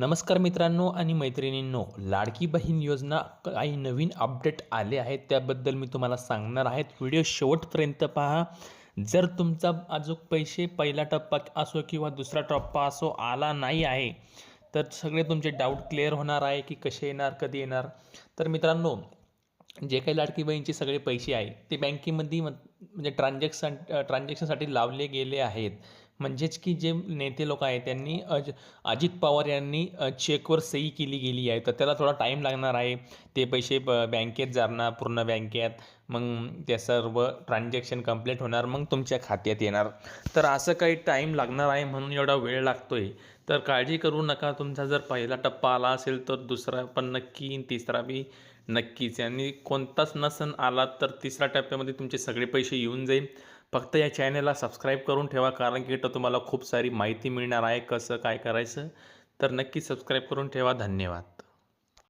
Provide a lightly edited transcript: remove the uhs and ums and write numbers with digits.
नमस्कार मित्रांनो आणि मैत्रिणींनो, लाडकी बहीण योजना काही नवीन अपडेट आले आहेत त्याबद्दल मी तुम्हाला सांगणार आहे. व्हिडिओ शेवटपर्यंत पहा. जर तुमचा अजून पैसे पहिला टप्पा असो किंवा दुसरा टप्पा असो आला नाही आहे, तर सगळे तुमचे डाऊट क्लिअर होणार आहे की कसे येणार, कधी येणार. तर मित्रांनो, जे काही लाडकी बहीणचे सगळे पैसे आहे ते बँकेमध्ये म्हणजे ट्रान्झॅक्शनसाठी लावले गेले आहेत. म्हणजेच की जे नेते लोक आहेत त्यांनी अजित पवार यांनी चेकवर सही केली गेली आहे, तर त्याला थोडा टाईम लागणार आहे. ते पैसे बँकेत जाणार, पूर्ण बँकेत. मग त्या सर्व ट्रान्झॅक्शन कंप्लीट होणार, मग तुमच्या खात्यात येणार. तर असं काही टाईम लागणार आहे, म्हणून एवढा वेळ लागतो आहे. तर काळजी करू नका. तुमचा जर पहिला टप्पा आला असेल तर दुसरा पण नक्की, तिसरा बी नक्कीच. आणि कोणताच नसन आला तर तिसऱ्या टप्प्यामध्ये तुमचे सगळे पैसे येऊन जाईल. फक्त या चॅनलला सबस्क्राईब करून ठेवा, कारण की इथं तुम्हाला खूप सारी माहिती मिळणार आहे कसं काय करायचं. तर नक्की सबस्क्राईब करून ठेवा. धन्यवाद.